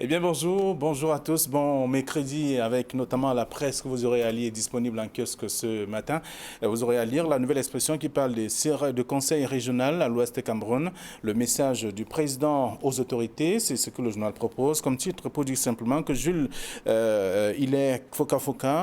Eh bien bonjour à tous. Bon mercredi avec notamment la presse que vous aurez à lire disponible en kiosque ce matin. Vous aurez à lire la nouvelle expression qui parle de conseil régional à l'ouest Cameroun. Le message du président aux autorités, c'est ce que le journal propose. Comme titre pour dire simplement que Jules Hilaire Foka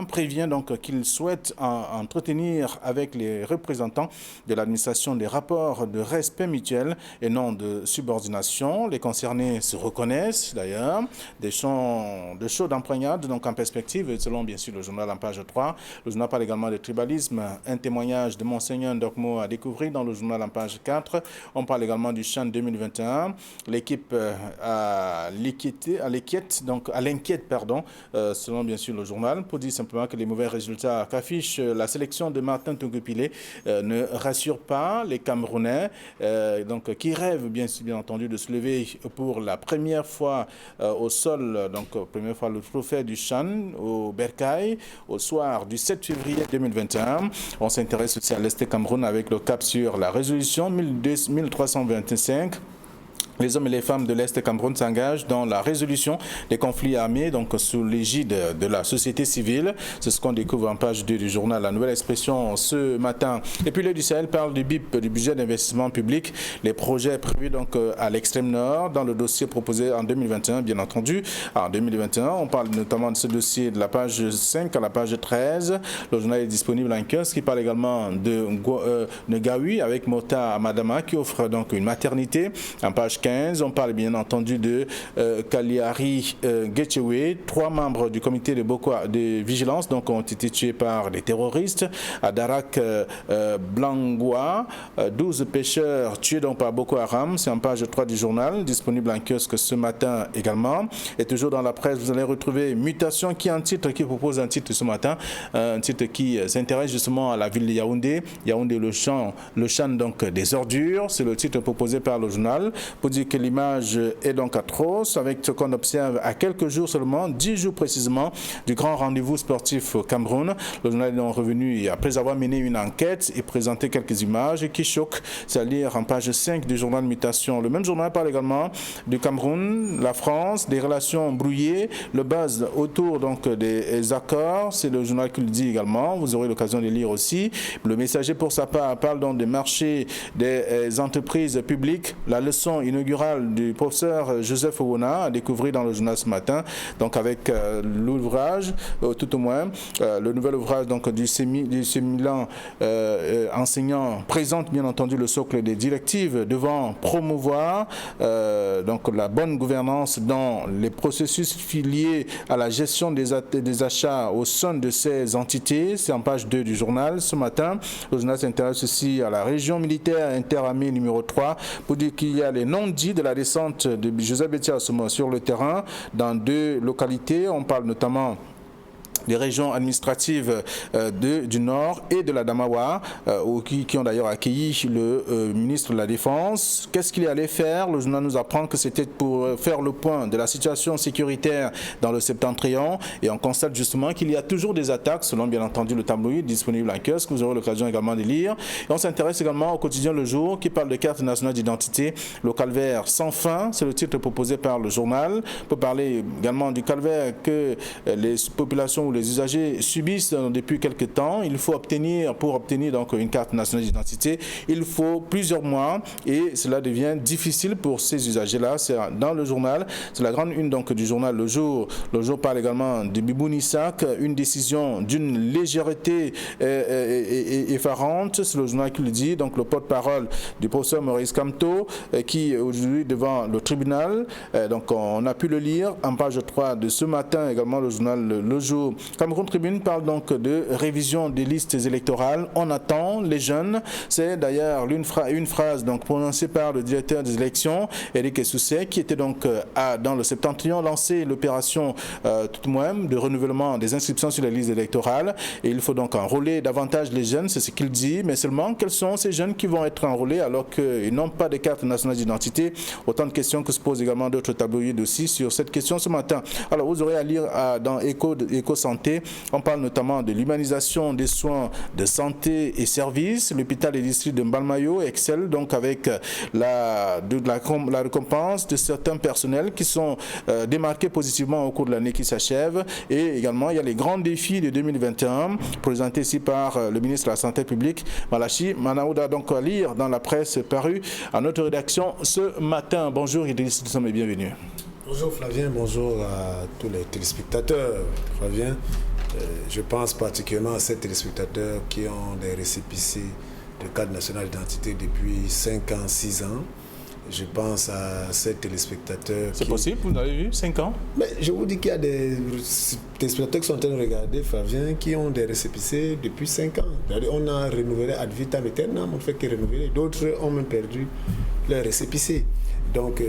prévient donc qu'il souhaite entretenir avec les représentants de l'administration des rapports de respect mutuel et non de subordination. Les concernés se reconnaissent d'ailleurs. Des shows d'empoignade donc en perspective, selon bien sûr le journal en page 3. Le journal parle également de tribalisme, un témoignage de Monseigneur Ndokmo à découvrir dans le journal en page 4. On parle également du CHAN 2021. L'équipe à l'inquiète, selon bien sûr le journal, pour dire simplement que les mauvais résultats qu'affiche la sélection de Martin Tungupile ne rassurent pas les Camerounais, qui rêvent bien entendu de se lever pour la première fois au sol, première fois le trophée du CHAN au Bercail au soir du 7 février 2021. On s'intéresse aussi à l'Est Cameroun avec le cap sur la résolution 1325. Les hommes et les femmes de l'Est Cameroun s'engagent dans la résolution des conflits armés, donc sous l'égide de la société civile. C'est ce qu'on découvre en page 2 du journal La Nouvelle Expression ce matin. Et puis le du Sahel parle du BIP, du budget d'investissement public, les projets prévus donc à l'extrême nord dans le dossier proposé en 2021, bien entendu. En 2021, on parle notamment de ce dossier de la page 5 à la page 13. Le journal est disponible en kiosque, qui parle également de Ngawi avec Mota Amadama qui offre donc une maternité. En page 15, on parle bien entendu de Kaliari Getchewe. 3 membres du comité de vigilance donc, ont été tués par des terroristes. À Darak Blangwa, 12 pêcheurs tués donc par Boko Haram. C'est en page 3 du journal, disponible en kiosque ce matin également. Et toujours dans la presse, vous allez retrouver Mutation qui propose un titre ce matin, un titre qui s'intéresse justement à la ville de Yaoundé. Yaoundé, le champ donc des ordures. C'est le titre proposé par le journal. Pour dire que l'image est donc atroce avec ce qu'on observe à quelques jours seulement, 10 jours précisément, du grand rendez-vous sportif au Cameroun. Le journal est donc revenu après avoir mené une enquête et présenté quelques images qui choquent. C'est à lire en page 5 du journal Mutation. Le même journal parle également du Cameroun, la France, des relations brouillées, le buzz autour donc des accords. C'est le journal qui le dit également. Vous aurez l'occasion de lire aussi. Le Messager pour sa part parle donc des marchés des entreprises publiques. La leçon inaugurale du professeur Joseph Owona à découvrir dans le journal ce matin, donc avec l'ouvrage, tout au moins, le nouvel ouvrage donc, du Sémilan enseignant présente bien entendu le socle des directives devant promouvoir donc la bonne gouvernance dans les processus liés à la gestion des achats au sein de ces entités. C'est en page 2 du journal ce matin. Le journal s'intéresse aussi à la région militaire interarmée numéro 3 pour dire qu'il y a les non-dits de la descente de Joseph Betia sur le terrain dans 2 localités. On parle notamment des régions administratives du Nord et de la Damawa, qui ont d'ailleurs accueilli le ministre de la Défense. Qu'est-ce qu'il allait faire? Le journal nous apprend que c'était pour faire le point de la situation sécuritaire dans le septentrion, et on constate justement qu'il y a toujours des attaques, selon bien entendu le tabloïd disponible en kiosque, vous aurez l'occasion également de lire. Et on s'intéresse également au quotidien Le Jour, qui parle de carte nationale d'identité, le calvaire sans fin, c'est le titre proposé par le journal. On peut parler également du calvaire que les populations les usagers subissent depuis quelques temps. Il faut pour obtenir donc une carte nationale d'identité, il faut plusieurs mois et cela devient difficile pour ces usagers-là. C'est dans le journal, c'est la grande une donc du journal Le Jour. Le Jour parle également de Biboun Issac, une décision d'une légèreté effarante. C'est le journal qui le dit. Donc le porte-parole du professeur Maurice Kamto qui aujourd'hui devant le tribunal. Donc on a pu le lire en page 3 de ce matin également le journal Le Jour. Cameroun Tribune parle donc de révision des listes électorales. On attend les jeunes. C'est d'ailleurs une phrase donc prononcée par le directeur des élections, Eric Essoussé, qui était donc dans le septentrion lancé l'opération tout de même de renouvellement des inscriptions sur les listes électorales. Et il faut donc enrôler davantage les jeunes, c'est ce qu'il dit. Mais seulement, quels sont ces jeunes qui vont être enrôlés alors qu'ils n'ont pas de carte nationale d'identité? Autant de questions que se posent également d'autres tabloïds aussi sur cette question ce matin. Alors, vous aurez à lire dans Éco Santé santé. On parle notamment de l'humanisation des soins de santé et services. L'hôpital et district de Mbalmayo excelle donc avec la récompense de certains personnels qui sont démarqués positivement au cours de l'année qui s'achève. Et également, il y a les grands défis de 2021 présentés ici par le ministre de la Santé publique, Malachi Manaouda. Donc à lire dans la presse parue à notre rédaction ce matin. Bonjour Idriss Lissom et bienvenue. Bonjour Flavien, bonjour à tous les téléspectateurs. Flavien, je pense particulièrement à ces téléspectateurs qui ont des récépissés de carte nationale d'identité depuis 5 ans, 6 ans. Je pense à ces téléspectateurs. C'est possible, vous l'avez vu, 5 ans? Mais je vous dis qu'il y a des téléspectateurs qui sont en train de regarder, Flavien, qui ont des récépissés depuis 5 ans. On a renouvelé ad vitam aeternam, on ne fait que renouveler. D'autres ont même perdu leur récépissé. Donc,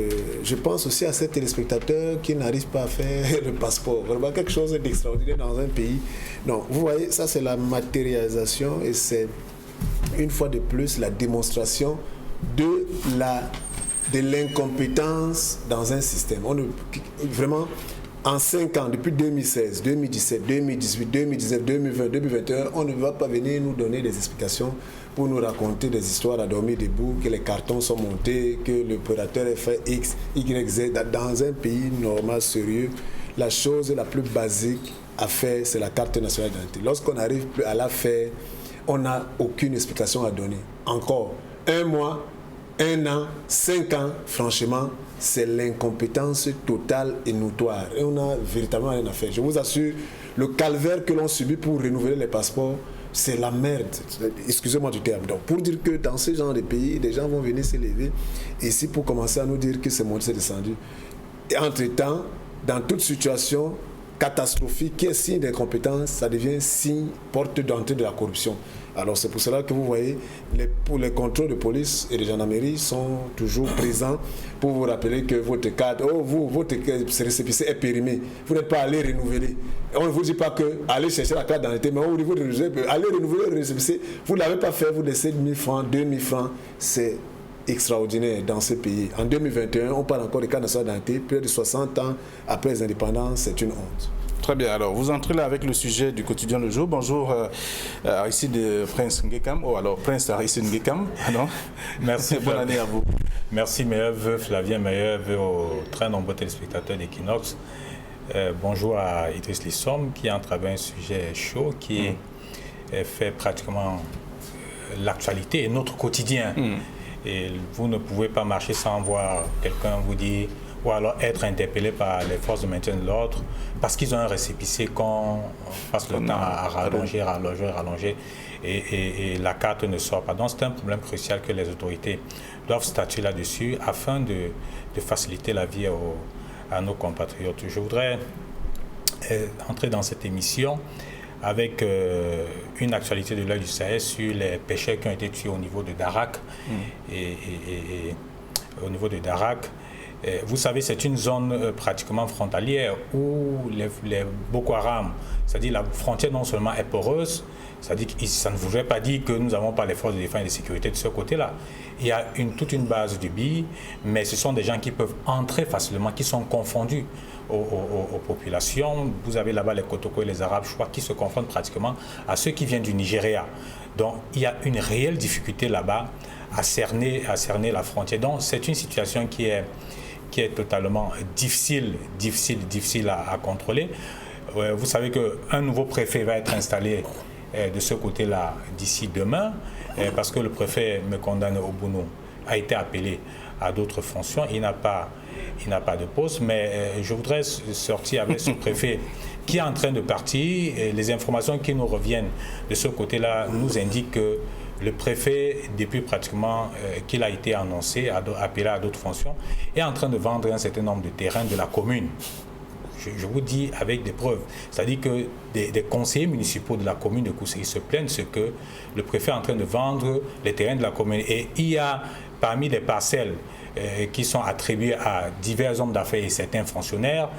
je pense aussi à ces téléspectateurs qui n'arrivent pas à faire le passeport. Vraiment quelque chose d'extraordinaire dans un pays. Donc, vous voyez, ça c'est la matérialisation et c'est une fois de plus la démonstration de l'incompétence dans un système. Vraiment, en 5 ans, depuis 2016, 2017, 2018, 2019, 2020, 2021, on ne va pas venir nous donner des explications pour nous raconter des histoires à dormir debout, que les cartons sont montés, que l'opérateur est fait X, Y, Z. Dans un pays normal, sérieux, la chose la plus basique à faire, c'est la carte nationale d'identité. Lorsqu'on n'arrive plus à la faire, on n'a aucune explication à donner. Encore 1 mois, 1 an, 5 ans, franchement, c'est l'incompétence totale et notoire. Et on a véritablement rien à faire. Je vous assure, le calvaire que l'on subit pour renouveler les passeports, c'est la merde. Excusez-moi du terme. Donc, pour dire que dans ce genre de pays, des gens vont venir s'élever ici pour commencer à nous dire que c'est monté, c'est descendu. Et entre-temps, dans toute situation catastrophique qui est signe d'incompétence, ça devient signe porte d'entrée de la corruption. Alors c'est pour cela que vous voyez, les contrôles de police et de gendarmerie sont toujours présents pour vous rappeler que votre carte, votre récépissé est périmé. Vous n'êtes pas allé renouveler. On ne vous dit pas que allez chercher la carte d'identité, mais au niveau de allez renouveler le récépissé. Vous ne l'avez pas fait, vous laissez 1 000 francs, 2 000 francs. C'est extraordinaire dans ce pays. En 2021, on parle encore de cartes nationales d'identité, plus de 60 ans après les indépendances, c'est une honte. Très bien, alors vous entrez là avec le sujet du quotidien Le Jour. Bonjour Aristide Prince Ngekam. Alors Prince Aristide Ngekam. Merci. Bonne année à vous. Merci, meilleurs vœux Flavien, meilleurs vœux aux très nombreux téléspectateurs d'Equinox. Bonjour à Idriss Lissom qui a travaillé un sujet chaud qui fait pratiquement l'actualité et notre quotidien. Et vous ne pouvez pas marcher sans voir quelqu'un vous dire ou alors être interpellé par les forces de maintien de l'ordre parce qu'ils ont un récépissé qu'on passe le temps à rallonger et la carte ne sort pas. Donc c'est un problème crucial que les autorités doivent statuer là-dessus afin de faciliter la vie à nos compatriotes. Je voudrais entrer dans cette émission avec une actualité de l'œil du Sahel sur les pêcheurs qui ont été tués au niveau de Darak. Et au niveau de Darak, vous savez, c'est une zone pratiquement frontalière où les Boko Haram, c'est-à-dire la frontière non seulement est poreuse, c'est-à-dire que ça ne voudrait pas dire que nous n'avons pas les forces de défense et de sécurité de ce côté-là. Il y a toute une base du BI, mais ce sont des gens qui peuvent entrer facilement, qui sont confondus aux populations. Vous avez là-bas les Kotoko et les Arabes, je crois, qui se confondent pratiquement à ceux qui viennent du Nigeria. Donc il y a une réelle difficulté là-bas à cerner la frontière. Donc c'est une situation qui est totalement difficile à contrôler. Vous savez qu'un nouveau préfet va être installé de ce côté-là d'ici demain, parce que le préfet Mekondane Obounou a été appelé à d'autres fonctions. Il n'a pas de poste, mais je voudrais sortir avec ce préfet qui est en train de partir. Et les informations qui nous reviennent de ce côté-là nous indiquent que le préfet, depuis pratiquement qu'il a été annoncé, appelé à d'autres fonctions, est en train de vendre un certain nombre de terrains de la commune. Je vous dis avec des preuves. C'est-à-dire que des conseillers municipaux de la commune de Kousséri se plaignent ce que le préfet est en train de vendre les terrains de la commune. Et il y a parmi les parcelles qui sont attribuées à divers hommes d'affaires et certains fonctionnaires,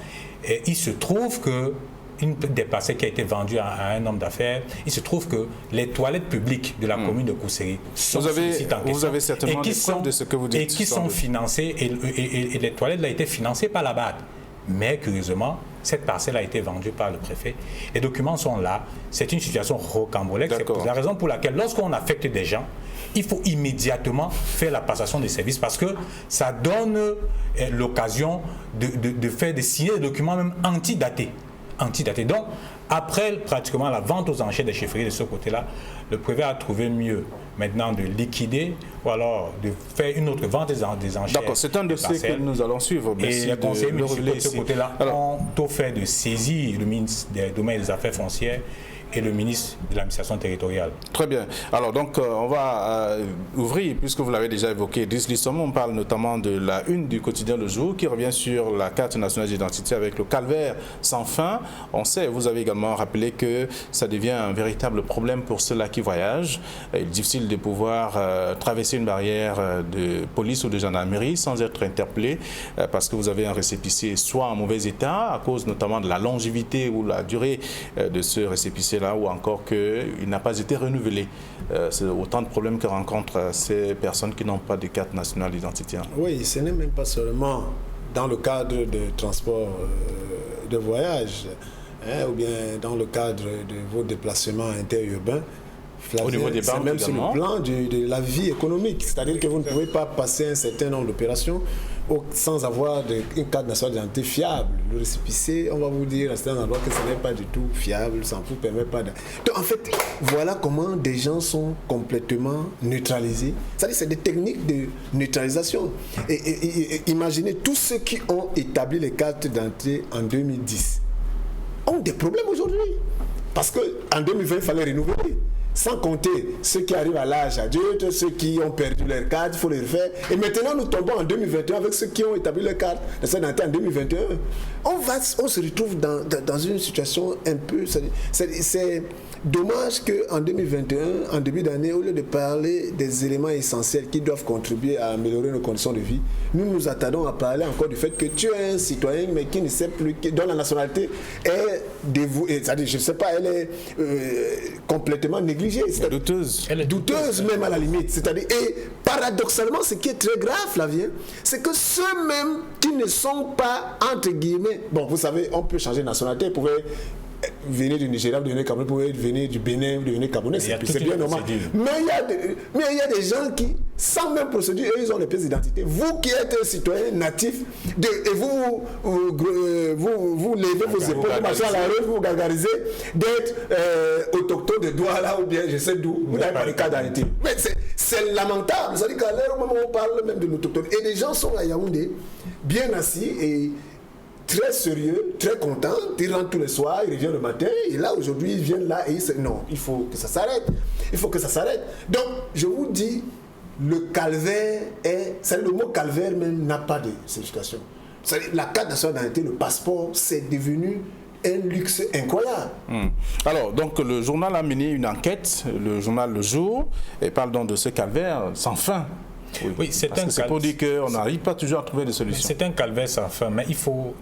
il se trouve que une des parcelles qui a été vendue à un homme d'affaires, il se trouve que les toilettes publiques de la commune de Kousséri sont vous avez certainement des preuves de ce que vous dites. Et qui sont financées, et les toilettes ont été financées par la BAD. Mais curieusement, cette parcelle a été vendue par le préfet. Les documents sont là. C'est une situation rocambolesque. C'est la raison pour laquelle, lorsqu'on affecte des gens, il faut immédiatement faire la passation des services parce que ça donne l'occasion de signer des documents même antidatés. Donc, après pratiquement la vente aux enchères des chefferies de ce côté-là, le préfet a trouvé mieux maintenant de liquider ou alors de faire une autre vente des enchères. D'accord, c'est un dossier que nous allons suivre. Merci. Et les conseillers municipaux de ce côté-là ont tout fait de saisir le ministre des Domaines et des Affaires foncières et le ministre de l'administration territoriale. Très bien. Alors donc on va ouvrir, puisque vous l'avez déjà évoqué, on parle notamment de la une du quotidien Le Jour qui revient sur la carte nationale d'identité avec le calvaire sans fin. On sait, vous avez également rappelé que ça devient un véritable problème pour ceux-là qui voyagent. Il est difficile de pouvoir traverser une barrière de police ou de gendarmerie sans être interpellé parce que vous avez un récépissé soit en mauvais état à cause notamment de la longévité ou la durée de ce récépissé-là, ou encore qu'il n'a pas été renouvelé. C'est autant de problèmes que rencontrent ces personnes qui n'ont pas de carte nationale d'identité. Oui, ce n'est même pas seulement dans le cadre de transport de voyage, ou bien dans le cadre de vos déplacements interurbains. Au niveau des banques, même sur le plan de la vie économique. C'est-à-dire que vous ne pouvez pas passer un certain nombre d'opérations sans avoir une carte nationale d'identité fiable. Le récépissé, on va vous dire à certains endroits que ce n'est pas du tout fiable, ça ne vous permet pas de... Donc en fait, voilà comment des gens sont complètement neutralisés. C'est-à-dire c'est des techniques de neutralisation. Et imaginez, tous ceux qui ont établi les cartes d'identité en 2010 ont des problèmes aujourd'hui. Parce qu'en 2020, il fallait renouveler. Sans compter ceux qui arrivent à l'âge adulte, ceux qui ont perdu leur carte, il faut les refaire. Et maintenant, nous tombons en 2021 avec ceux qui ont établi leur carte en 2021. On se retrouve dans une situation un peu... C'est dommage qu'en 2021, en début d'année, au lieu de parler des éléments essentiels qui doivent contribuer à améliorer nos conditions de vie, nous nous attardons à parler encore du fait que tu es un citoyen, mais qui ne sait plus, dont la nationalité est dévouée, c'est-à-dire, je ne sais pas, elle est complètement négligée. Douteuse. Elle est douteuse même à la limite. C'est-à-dire, et paradoxalement, ce qui est très grave, Flavien, c'est que ceux-mêmes qui ne sont pas, entre guillemets, bon, vous savez, on peut changer de nationalité, vous pouvez venir du Nigeria, vous devenez Camerounais, vous pouvez venir du Bénin, vous devenez Camerounais, c'est bien normal. Mais il y a des gens qui, sans même procédure, eux, ils ont les pièces d'identité. Vous qui êtes un citoyen natif, et vous levez vos épaules, vous marchez à la rue, vous vous gargarisez d'être autochtone de Douala ou bien je sais d'où, vous n'avez pas de carte d'identité. Mais c'est lamentable. C'est-à-dire qu'à l'heure où on parle même de l'autochtone, et les gens sont à Yaoundé, bien assis et très sérieux, très content, ils rentrent tous les soirs, ils reviennent le matin, et là aujourd'hui ils viennent là et ils disent non, il faut que ça s'arrête, il faut que ça s'arrête. Donc je vous dis, le calvaire le mot calvaire même n'a pas de signification. La carte nationale d'identité, le passeport, c'est devenu un luxe incroyable. Alors, donc, le journal a mené une enquête, le journal Le Jour, et parle donc de ce calvaire sans fin. Oui, c'est pour dire qu'on n'arrive pas toujours à trouver des solutions. C'est un calvaire sans fin, mais il faut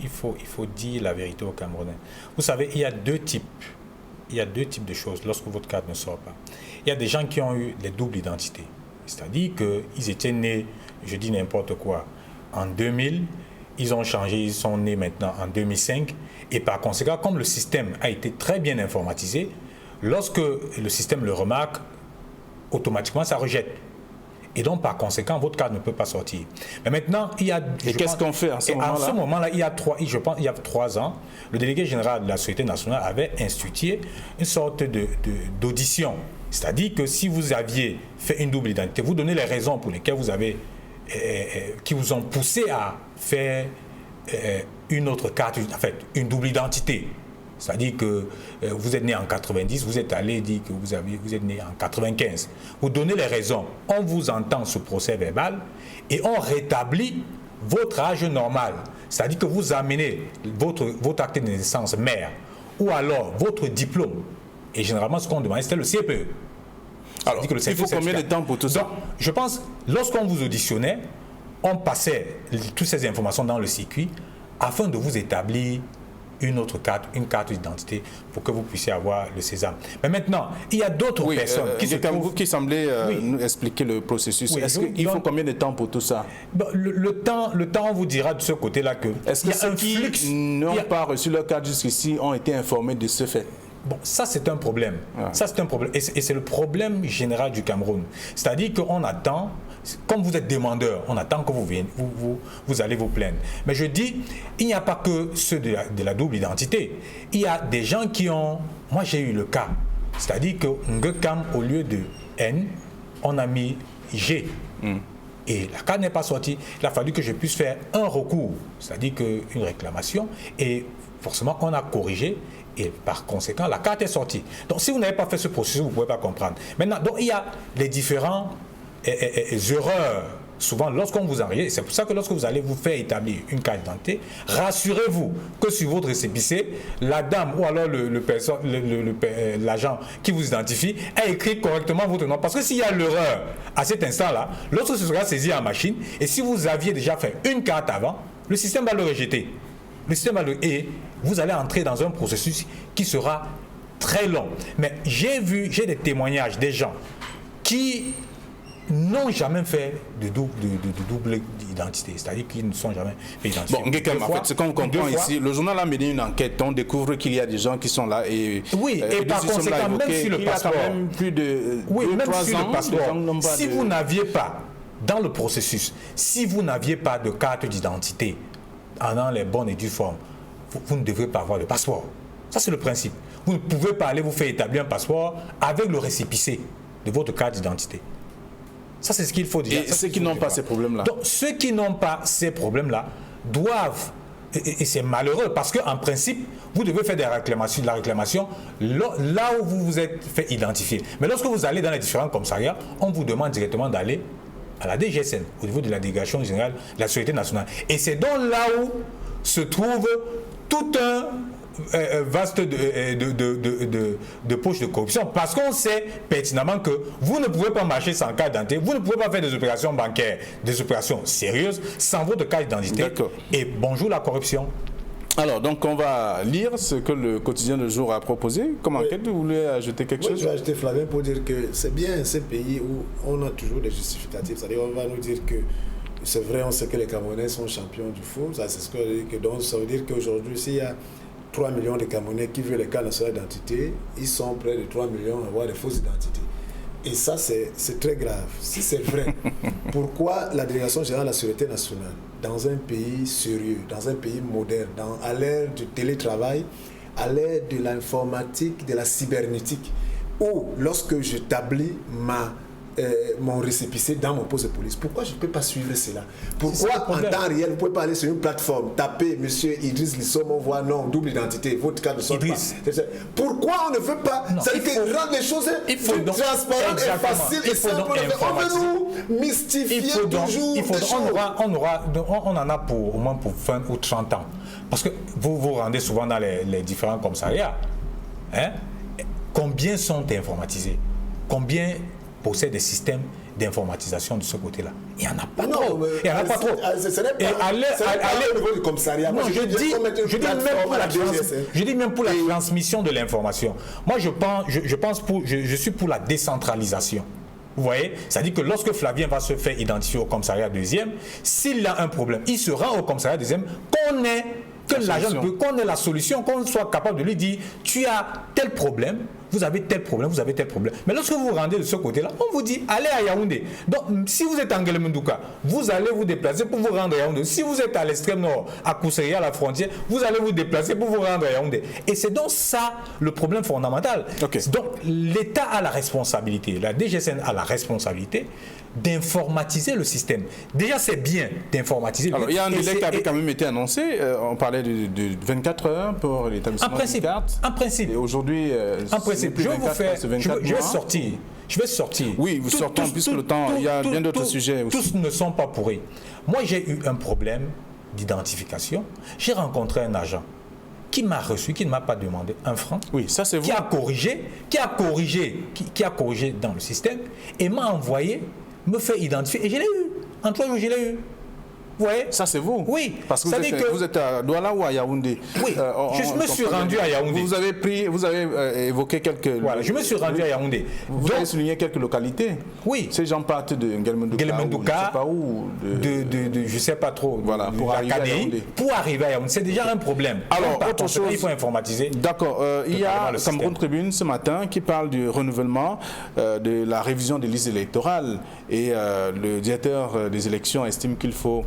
dire la vérité aux Camerounais. Vous savez, il y a deux types de choses lorsque votre carte ne sort pas. Il y a des gens qui ont eu les doubles identités. C'est-à-dire qu'ils étaient nés, je dis n'importe quoi, en 2000, ils ont changé, ils sont nés maintenant en 2005, et par conséquent, comme le système a été très bien informatisé, lorsque le système le remarque, automatiquement ça rejette. Et donc, par conséquent, votre carte ne peut pas sortir. Mais maintenant, il y a... Et qu'est-ce qu'on fait à ce moment-là ? À ce moment-là, il y a 3 ans, le délégué général de la Société nationale avait institué une sorte d'audition. C'est-à-dire que si vous aviez fait une double identité, vous donnez les raisons pour lesquelles vous avez... qui vous ont poussé à faire une autre carte, en fait, une double identité. C'est-à-dire que vous êtes né en 90, vous êtes allé dire que vous êtes né en 95. Vous donnez les raisons, on vous entend ce procès verbal et on rétablit votre âge normal. C'est-à-dire que vous amenez votre acte de naissance mère ou alors votre diplôme. Et généralement, ce qu'on demande, c'était le CPE. Alors, il faut combien de temps pour tout ça ? Donc, je pense, lorsqu'on vous auditionnait, on passait toutes ces informations dans le circuit afin de vous établir une carte d'identité pour que vous puissiez avoir le sésame. Mais maintenant, il y a d'autres personnes qui semblaient nous expliquer le processus. Oui, est-ce qu'il faut combien de temps pour tout ça? Le temps, on vous dira de ce côté-là que est-ce que ceux qui n'ont pas reçu leur carte jusqu'ici ont été informés de ce fait? Bon, ça c'est un problème. Ça c'est un problème. Et c'est le problème général du Cameroun. C'est-à-dire qu'on attend, comme vous êtes demandeur, on attend que vous veniez, vous allez vous plaindre. Mais je dis, il n'y a pas que ceux de la double identité. Il y a des gens qui ont... Moi j'ai eu le cas. C'est-à-dire que Ngekam, au lieu de N, on a mis G. Et la carte n'est pas sortie. Il a fallu que je puisse faire un recours, c'est-à-dire une réclamation. Et forcément, on a corrigé. Et par conséquent, la carte est sortie. Donc, si vous n'avez pas fait ce processus, vous ne pouvez pas comprendre. Maintenant, donc, il y a les différentes erreurs. Souvent, lorsqu'on vous enregistre, c'est pour ça que lorsque vous allez vous faire établir une carte d'identité, rassurez-vous que sur votre récépissé, la dame ou alors l'agent qui vous identifie a écrit correctement votre nom. Parce que s'il y a l'erreur à cet instant-là, lorsque ce sera saisi en machine, et si vous aviez déjà fait une carte avant, le système va le rejeter. Et vous allez entrer dans un processus qui sera très long. Mais j'ai des témoignages des gens qui n'ont jamais fait de double identité, c'est-à-dire qu'ils ne sont jamais fait identifiés. Bon, Ngekam, en fait, ce qu'on comprend ici, le journal a mené une enquête, on découvre qu'il y a des gens qui sont là et... Oui, et par conséquent, même sur le passeport... Il y a quand même plus de 2-3 ans, le passeport, si vous n'aviez pas, dans le processus, si vous n'aviez pas de carte d'identité dans les bonnes et dues formes, vous ne devrez pas avoir de passeport. Ça, c'est le principe. Vous ne pouvez pas aller vous faire établir un passeport avec le récépissé de votre carte d'identité. Ça, c'est ce qu'il faut dire. Et ceux qui n'ont pas ces problèmes-là? Donc, ceux qui n'ont pas ces problèmes-là doivent, et c'est malheureux, parce qu'en principe, vous devez faire de la réclamation là où vous vous êtes fait identifier. Mais lorsque vous allez dans les différents commissariats, on vous demande directement d'aller à la DGSN, au niveau de la Délégation générale de la Sécurité nationale. Et c'est donc là où se trouve tout un vaste de poches de corruption, parce qu'on sait pertinemment que vous ne pouvez pas marcher sans carte d'identité, vous ne pouvez pas faire des opérations bancaires, des opérations sérieuses sans votre carte d'identité. Et bonjour la corruption. Alors, donc on va lire ce que le quotidien de jour a proposé. Comme enquête, vous voulez ajouter quelque chose? Je vais ajouter, Flavien, pour dire que c'est bien ces pays où on a toujours des justificatifs. C'est-à-dire on va nous dire que c'est vrai, on sait que les Camerounais sont champions du foot. Ça, c'est ce que je dis. Donc, ça veut dire qu'aujourd'hui, s'il y a 3 millions de Camerounais qui veulent les cartes nationales d'identité, ils sont près de 3 millions à avoir des fausses identités. Et ça, c'est très grave. Si c'est vrai, pourquoi la Délégation générale de la Sécurité nationale, dans un pays sérieux, dans un pays moderne, à l'ère du télétravail, à l'ère de l'informatique, de la cybernétique, où lorsque j'établis mon récépissé dans mon poste de police, pourquoi je ne peux pas suivre cela? Pourquoi en temps réel, vous ne pouvez pas aller sur une plateforme, taper monsieur Idriss Lissom, on voit non, double identité, votre carte ne sort pas. Pourquoi on ne veut pas? C'est-à-dire que rendre les choses plus transparentes et faciles et simples. On veut nous mystifier toujours. On en a pour au moins pour 20 ou 30 ans. Parce que vous vous rendez souvent dans les différents commissariats. Hein? Combien sont informatisés? Combien possède des systèmes d'informatisation de ce côté-là? Il n'y en a pas trop. Il n'y en a pas trop. Ce n'est pas au niveau du commissariat. Non, je dis même pour la transmission de l'information. Moi, je suis pour la décentralisation. Vous voyez? C'est-à-dire que lorsque Flavien va se faire identifier au commissariat deuxième, s'il a un problème, il se rend au commissariat deuxième, qu'on ait la solution, qu'on soit capable de lui dire, tu as tel problème, vous avez tel problème, vous avez tel problème. Mais lorsque vous vous rendez de ce côté-là, on vous dit, allez à Yaoundé. Donc, si vous êtes en Guelmendouka, vous allez vous déplacer pour vous rendre à Yaoundé. Si vous êtes à l'extrême nord, à Kousseria, à la frontière, vous allez vous déplacer pour vous rendre à Yaoundé. Et c'est donc ça le problème fondamental. Okay. Donc, l'État a la responsabilité, la DGSN a la responsabilité d'informatiser le système. Déjà, c'est bien d'informatiser. Alors, il y a un délai qui avait quand même été annoncé. On parlait de 24 heures pour l'établissement des cartes. En principe. Et aujourd'hui, en principe, je vais sortir. Oui, vous sortez puisque le temps, il y a bien d'autres sujets aussi. Tous ne sont pas pourris. Moi, j'ai eu un problème d'identification. J'ai rencontré un agent qui m'a reçu, qui ne m'a pas demandé un franc. Oui, ça c'est vous. Qui a corrigé dans le système et m'a envoyé me faire identifier. Et je l'ai eu. En 3 jours, je l'ai eu. Vous voyez? Ça, c'est vous? Oui. Parce que vous êtes à Douala ou à Yaoundé? Oui. Je me suis rendu à Yaoundé. Vous avez évoqué quelques... Voilà, je me suis rendu à Yaoundé. Vous avez souligné quelques localités? Oui. Ces gens partent de Ngelmendouka, je ne sais pas où. Je ne sais pas trop. Voilà, pour arriver à Yaoundé. Pour arriver à Yaoundé, c'est déjà un problème. Alors, autre chose... Il faut informatiser. D'accord. Il y a Cameroun Tribune ce matin qui parle du renouvellement de la révision des listes électorales. Et le directeur des élections estime qu'il faut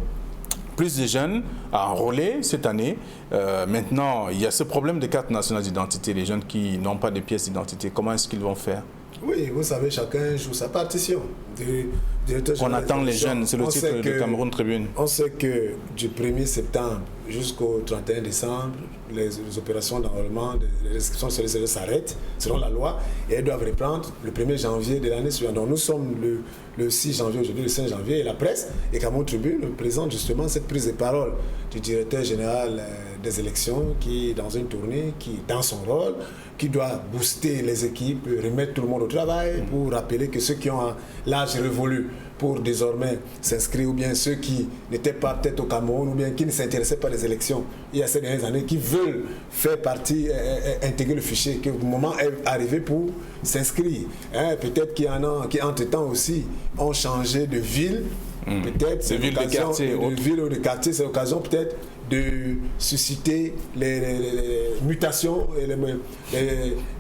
plus de jeunes à enrôler cette année. Maintenant, il y a ce problème de carte nationale d'identité, les jeunes qui n'ont pas de pièces d'identité. Comment est-ce qu'ils vont faire? Oui, vous savez, chacun joue sa partition. On attend les jeunes, c'est le titre de Cameroun Tribune. On sait que du 1er septembre jusqu'au 31 décembre, les opérations d'enrôlement, les inscriptions sur les services s'arrêtent selon la loi et elles doivent reprendre le 1er janvier de l'année suivante. Donc nous sommes le 6 janvier aujourd'hui, le 5 janvier, et la presse et Cameroun Tribune présente justement cette prise de parole du directeur général des élections qui est dans une tournée, qui est dans son rôle, qui doit booster les équipes, remettre tout le monde au travail pour rappeler que ceux qui ont l'âge révolu pour désormais s'inscrire, ou bien ceux qui n'étaient pas peut-être au Cameroun, ou bien qui ne s'intéressaient pas aux élections il y a ces dernières années, qui veulent faire partie, intégrer le fichier, que le moment est arrivé pour s'inscrire. Peut-être qu'il y en a qui entre-temps aussi ont changé de ville, peut-être c'est l'occasion de ville ou de quartier, c'est l'occasion peut-être de susciter les mutations,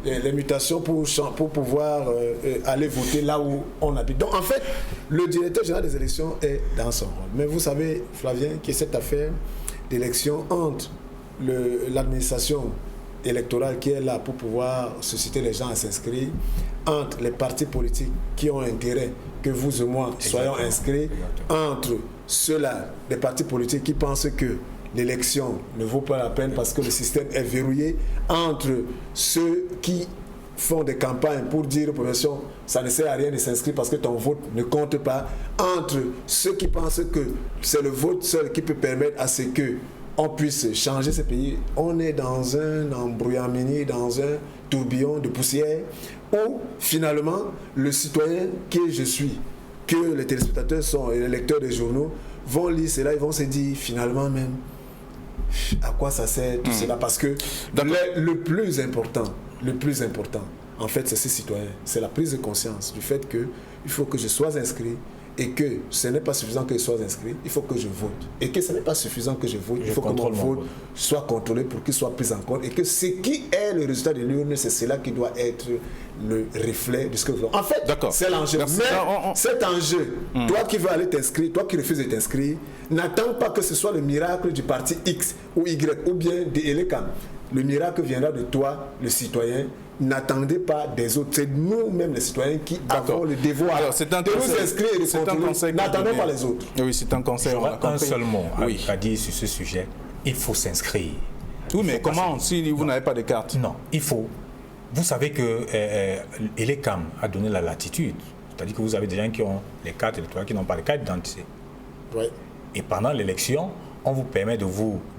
les mutations pour pouvoir aller voter là où on habite. Donc en fait, le directeur général des élections est dans son rôle. Mais vous savez, Flavien, qu'il y a cette affaire d'élection entre l'administration électorale qui est là pour pouvoir susciter les gens à s'inscrire, entre les partis politiques qui ont intérêt que vous et moi soyons inscrits, entre ceux-là, les partis politiques qui pensent que l'élection ne vaut pas la peine parce que le système est verrouillé, entre ceux qui font des campagnes pour dire aux populations ça ne sert à rien de s'inscrire parce que ton vote ne compte pas, entre ceux qui pensent que c'est le vote seul qui peut permettre à ce que on puisse changer ce pays. On est dans un embrouillamini, dans un tourbillon de poussière où finalement le citoyen que je suis, que les téléspectateurs sont et les lecteurs des journaux vont lire cela, ils vont se dire finalement même à quoi ça sert tout cela, parce que le plus important, en fait, c'est ces citoyens. C'est la prise de conscience du fait qu'il faut que je sois inscrit et que ce n'est pas suffisant que je sois inscrit, il faut que je vote. Et que ce n'est pas suffisant que je vote, il faut que mon vote soit contrôlé pour qu'il soit pris en compte et que ce qui est le résultat de l'urne, c'est cela qui doit être le reflet de ce que vous voulez. En fait, c'est l'enjeu. Mais cet enjeu, toi qui veux aller t'inscrire, toi qui refuses de t'inscrire, n'attends pas que ce soit le miracle du parti X ou Y ou bien de Elekam. Le miracle viendra de toi, le citoyen. N'attendez pas des autres. C'est nous-mêmes les citoyens qui avons le devoir de nous inscrire et de contrôler. N'attendons pas les autres. Oui, c'est un conseil. J'aurais un seul mot à dire sur ce sujet. Il faut s'inscrire. Oui, mais comment si vous n'avez pas de carte? Non, il faut. Vous savez que Elekam a donné la latitude. C'est-à-dire que vous avez des gens qui ont les cartes électorales qui n'ont pas de carte d'identité. Oui. Et pendant l'élection, on vous permet de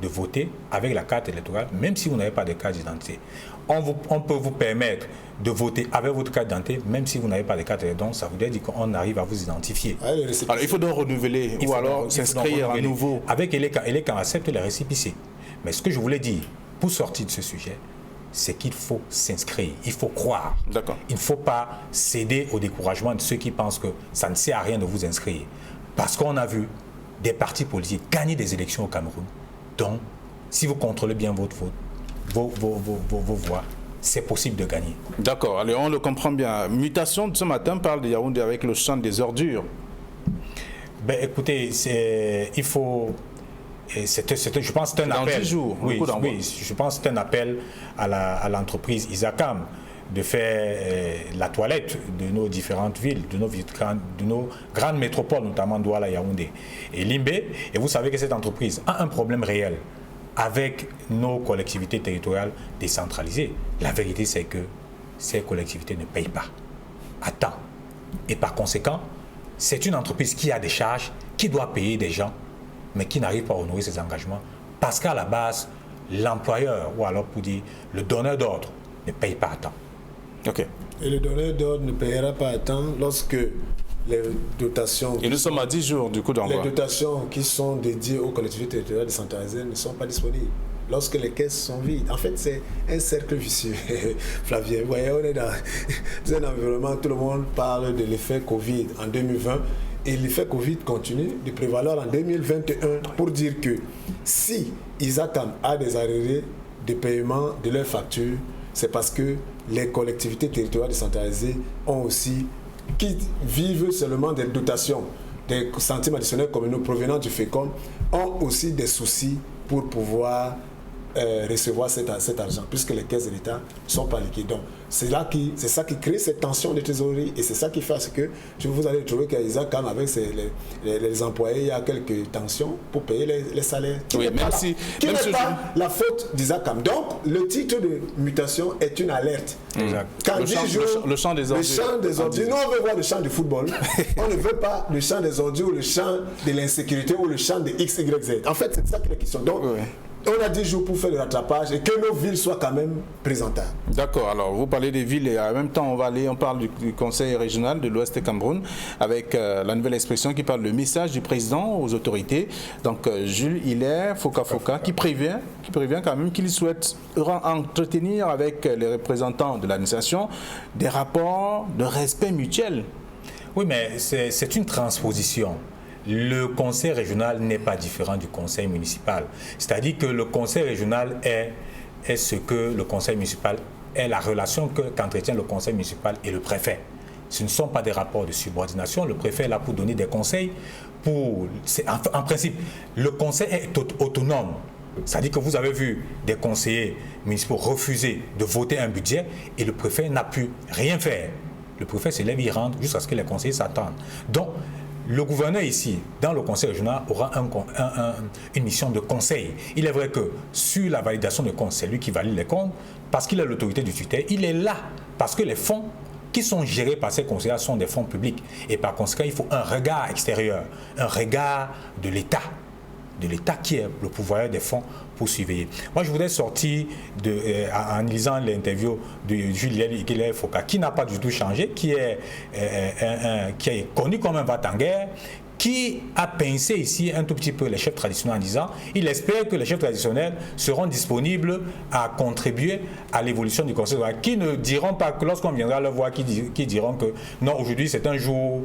voter avec la carte électorale, même si vous n'avez pas de carte d'identité. On peut vous permettre de voter avec votre carte d'identité, même si vous n'avez pas de carte d'identité. Donc, ça voudrait dire qu'on arrive à vous identifier. Alors, il faut donc renouveler ou alors s'inscrire à nouveau. Avec Elekam accepte les récépissés. Mais ce que je voulais dire, pour sortir de ce sujet, c'est qu'il faut s'inscrire, il faut croire. Il ne faut pas céder au découragement de ceux qui pensent que ça ne sert à rien de vous inscrire. Parce qu'on a vu des partis politiques gagner des élections au Cameroun. Donc, si vous contrôlez bien votre vote, vos voix, c'est possible de gagner. D'accord, allez, on le comprend bien. Mutation de ce matin parle de Yaoundé avec le champ des ordures. Ben, écoutez, il faut... je pense que c'est un appel. Dans 10 jours, oui, je pense que c'est un appel à l'entreprise Isacam de faire la toilette de nos différentes villes, de nos grandes métropoles, notamment Douala, Yaoundé et Limbé. Et vous savez que cette entreprise a un problème réel avec nos collectivités territoriales décentralisées. La vérité, c'est que ces collectivités ne payent pas à temps. Et par conséquent, c'est une entreprise qui a des charges, qui doit payer des gens, mais qui n'arrive pas à honorer ses engagements. Parce qu'à la base, l'employeur, ou alors pour dire le donneur d'ordre, ne paye pas à temps. Et le donneur d'ordre ne payera pas à temps lorsque les dotations... Et nous sommes à 10 jours du coup d'envoi. Les dotations qui sont dédiées aux collectivités territoriales décentralisées ne sont pas disponibles. Lorsque les caisses sont vides. En fait, c'est un cercle vicieux. Flavien, vous voyez, on est dans un environnement, tout le monde parle de l'effet Covid en 2020 et l'effet Covid continue de prévaloir en 2021 pour dire que si Isacam a des arriérés de paiement de leurs factures, c'est parce que les collectivités territoriales décentralisées ont aussi, qui vivent seulement des dotations, des centimes additionnels communaux provenant du FECOM, ont aussi des soucis pour pouvoir recevoir cet argent, puisque les caisses de l'État ne sont pas liquides. Donc, c'est ça qui crée cette tension de trésorerie et c'est ça qui fait que vous allez trouver qu'à Isacam, avec les employés, il y a quelques tensions pour payer les salaires. Qui n'est pas la faute d'Isacam. Donc, le titre de mutation est une alerte. Quand le champ des ordures. Nous, on veut voir le champ du football. On ne veut pas le champ des ordures ou le champ de l'insécurité ou le champ de X, Y, Z. En fait, c'est ça qui est la question. Donc, on a 10 jours pour faire le rattrapage et que nos villes soient quand même présentables. D'accord, alors vous parlez des villes et en même temps on parle du conseil régional de l'Ouest Cameroun avec la nouvelle expression qui parle le message du président aux autorités. Donc Jules Hilaire Foka qui prévient quand même qu'il souhaite entretenir avec les représentants de l'administration des rapports de respect mutuel. Oui, mais c'est une transposition. Le conseil régional n'est pas différent du conseil municipal. C'est-à-dire que le conseil régional est ce que le conseil municipal est, la relation qu'entretient le conseil municipal et le préfet. Ce ne sont pas des rapports de subordination. Le préfet est là pour donner des conseils. En principe, le conseil est autonome. C'est-à-dire que vous avez vu des conseillers municipaux refuser de voter un budget et le préfet n'a pu rien faire. Le préfet se lève, il rentre jusqu'à ce que les conseillers s'attendent. Donc, le gouverneur ici, dans le conseil régional, aura une mission de conseil. Il est vrai que sur la validation des comptes, c'est lui qui valide les comptes, parce qu'il a l'autorité du tutelle. Il est là parce que les fonds qui sont gérés par ces conseillers sont des fonds publics. Et par conséquent, il faut un regard extérieur, un regard de l'État qui est le pouvoir des fonds pour surveiller. Moi, je voudrais sortir en lisant l'interview de Jules Hilaire Foka, qui n'a pas du tout changé, qui est connu comme un va-t-en-guerre, qui a pincé ici un tout petit peu les chefs traditionnels en disant il espère que les chefs traditionnels seront disponibles à contribuer à l'évolution du conseil, qui ne diront pas que lorsqu'on viendra leur voir, qui diront que non, aujourd'hui c'est un jour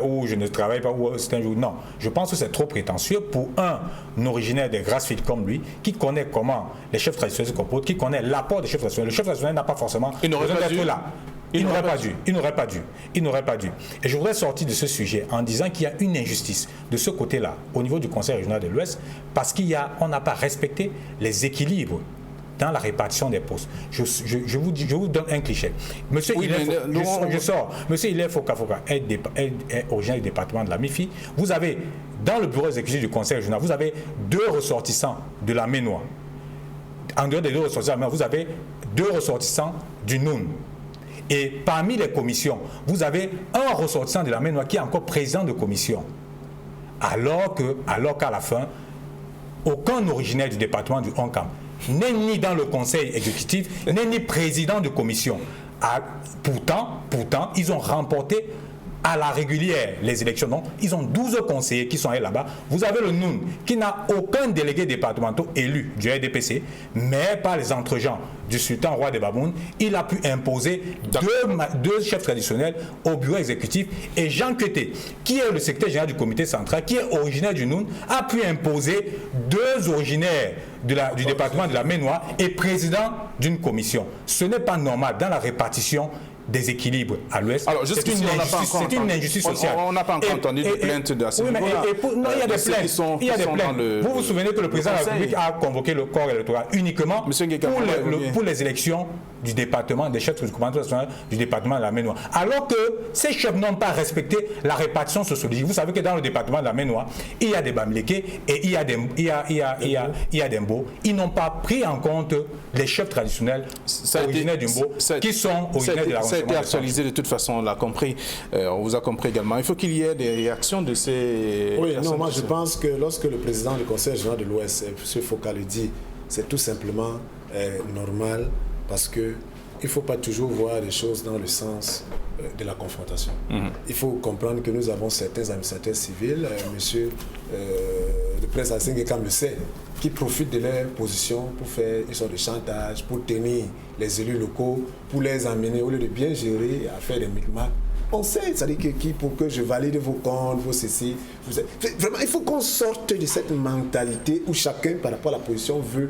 où je ne travaille pas, ou c'est un jour. Non, je pense que c'est trop prétentieux pour un originaire des Grassfields comme lui, qui connaît comment les chefs traditionnels se comportent, qui connaît l'apport des chefs traditionnels. Le chef traditionnel n'a pas forcément besoin d'être là. Il n'aurait pas dû. Et je voudrais sortir de ce sujet en disant qu'il y a une injustice de ce côté-là, au niveau du Conseil régional de l'Ouest, parce qu'on n'a pas respecté les équilibres dans la répartition des postes. Je vous donne un cliché. Monsieur Hilaire Foka est originaire du département de la MIFI. Vous avez, dans le bureau exécutif du Conseil régional, vous avez 2 ressortissants de la Ménois. En dehors des 2 ressortissants, vous avez 2 ressortissants du Noun. Et parmi les commissions, vous avez un ressortissant de la Ménois qui est encore président de commission. Alors qu'à la fin, aucun originaire du département du Haut-Cam n'est ni dans le conseil exécutif, n'est ni président de commission. Pourtant, ils ont remporté à la régulière les élections. Donc, ils ont 12 conseillers qui sont allés là-bas. Vous avez le Noun qui n'a aucun délégué départemental élu du RDPC, mais par les entrejans du sultan roi des Babounes, il a pu imposer deux chefs traditionnels au bureau exécutif. Et Jean Kété, qui est le secrétaire général du comité central, qui est originaire du Noun, a pu imposer 2 originaires du département de la Ménois et président d'une commission. Ce n'est pas normal dans la répartition des équilibres à l'Ouest. Alors, c'est une injustice sociale. On n'a pas encore entendu de plaintes de ce niveau-là. Non, il y a des plaintes. Il y a des plaintes. Vous vous souvenez que le président de la République a convoqué le corps électoral uniquement pour les élections du département, des chefs du commandement national du département de la Ménois. Alors que ces chefs n'ont pas respecté la répartition sociologique. Vous savez que dans le département de la Ménois, il y a des Bamlékés et il y a des Mbo. Ils n'ont pas pris en compte les chefs traditionnels originaires du Mbo qui sont originaires de la ça a été actualisé de toute façon, on l'a compris. On vous a compris également. Il faut qu'il y ait des réactions de ces... Oui, non, moi je pense que lorsque le président du Conseil régional de l'Ouest, M. Foka, le dit, c'est tout simplement normal parce que il ne faut pas toujours voir les choses dans le sens de la confrontation. Il faut comprendre que nous avons certains administrateurs civils, monsieur le président Sengekam le sait, qui profitent de leur position pour faire une sorte de chantage, pour tenir les élus locaux, pour les amener, au lieu de bien gérer, à faire des micmacs. On sait, c'est-à-dire que pour que je valide vos comptes, vos ceci, vraiment, il faut qu'on sorte de cette mentalité où chacun, par rapport à la position, veut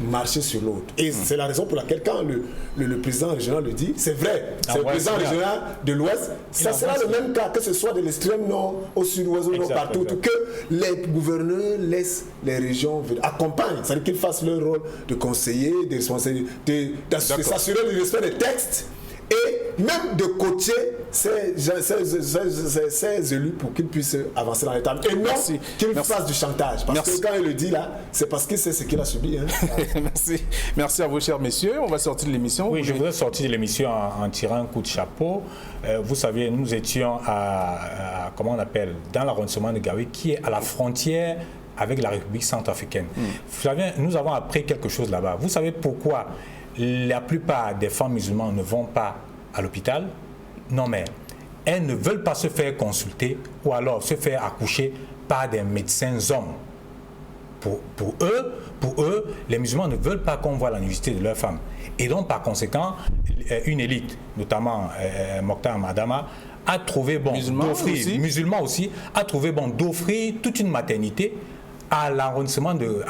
marcher sur l'autre. Et c'est la raison pour laquelle, quand le président régional le dit, c'est vrai, c'est le président régional de l'Ouest, ça sera le même cas, que ce soit de l'extrême nord au sud-ouest, au nord, partout, que les gouverneurs laissent les régions, accompagnent, c'est-à-dire qu'ils fassent leur rôle de conseiller, de responsabilité, de s'assurer du respect des textes, et même de coacher ces élus pour qu'ils puissent avancer dans l'état. Et non qu'ils fassent du chantage. Parce que quand il le dit là, c'est parce qu'il sait ce qu'il a subi. Hein. Merci. Merci à vous, chers messieurs. On va sortir de l'émission. Oui, je voudrais sortir de l'émission en tirant un coup de chapeau. Vous savez, nous étions comment on appelle, dans l'arrondissement de Gaoui, qui est à la frontière avec la République centrafricaine. Nous avons appris quelque chose là-bas. Vous savez pourquoi la plupart des femmes musulmanes ne vont pas à l'hôpital? Non, mais elles ne veulent pas se faire consulter ou alors se faire accoucher par des médecins hommes. Pour eux, les musulmans ne veulent pas qu'on voit la nudité de leurs femmes. Et donc, par conséquent, une élite, notamment Mokhtar Madama, a trouvé bon d'offrir, musulman aussi, a trouvé bon d'offrir toute une maternité à l'arrondissement de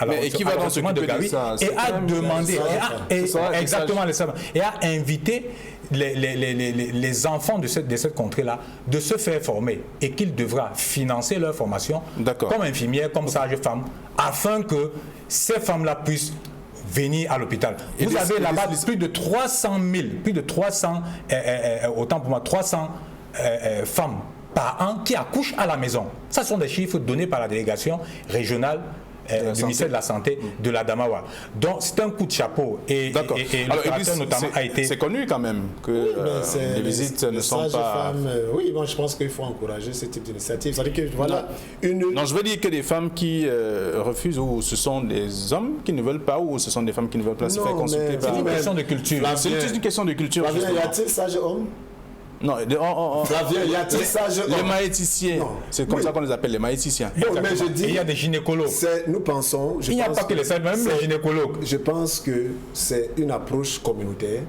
Gaoui et a demandé, exactement les femmes, et a invité les enfants de cette contrée-là de se faire former et qu'il devra financer leur formation comme infirmière, comme sage-femme, afin que ces femmes-là puissent venir à l'hôpital. Vous avez là-bas plus de 300 femmes par an qui accouchent à la maison. Ça sont des chiffres donnés par la délégation régionale du ministère de la Santé de la Damawa. Donc c'est un coup de chapeau et l'opérateur notamment a été... C'est connu quand même que les visites ne sont pas... oui, moi je pense qu'il faut encourager ce type d'initiative. C'est-à-dire que voilà Non, je veux dire que des femmes qui refusent, ou ce sont des hommes qui ne veulent pas, ou ce sont des femmes qui ne veulent pas se faire consulter. C'est une question de culture. C'est une question de culture. Y a-t-il sage homme? Non, y a-t-il sage homme? Les maïticiens, c'est comme ça qu'on les appelle, les maïticiens. Bon, mais je dis, il y a des gynécologues. Nous pensons... Il n'y a pas que les sages, même les gynécologues. Je pense que c'est une approche communautaire.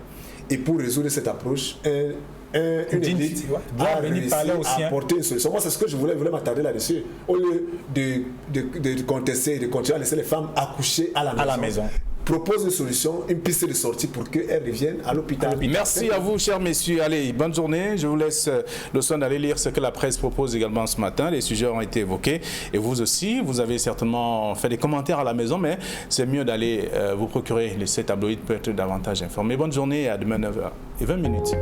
Et pour résoudre cette approche, une élite doit réussi à apporter une solution. Moi, c'est ce que je voulais m'attarder là-dessus. Au lieu de contester, de continuer à laisser les femmes accoucher à la maison. Propose une solution, une piste de sortie pour qu'elles reviennent à l'hôpital. Merci à vous, chers messieurs. Allez, bonne journée. Je vous laisse le soin d'aller lire ce que la presse propose également ce matin. Les sujets ont été évoqués. Et vous aussi, vous avez certainement fait des commentaires à la maison, mais c'est mieux d'aller vous procurer ces tabloïds pour être davantage informés. Bonne journée et à demain 9h20.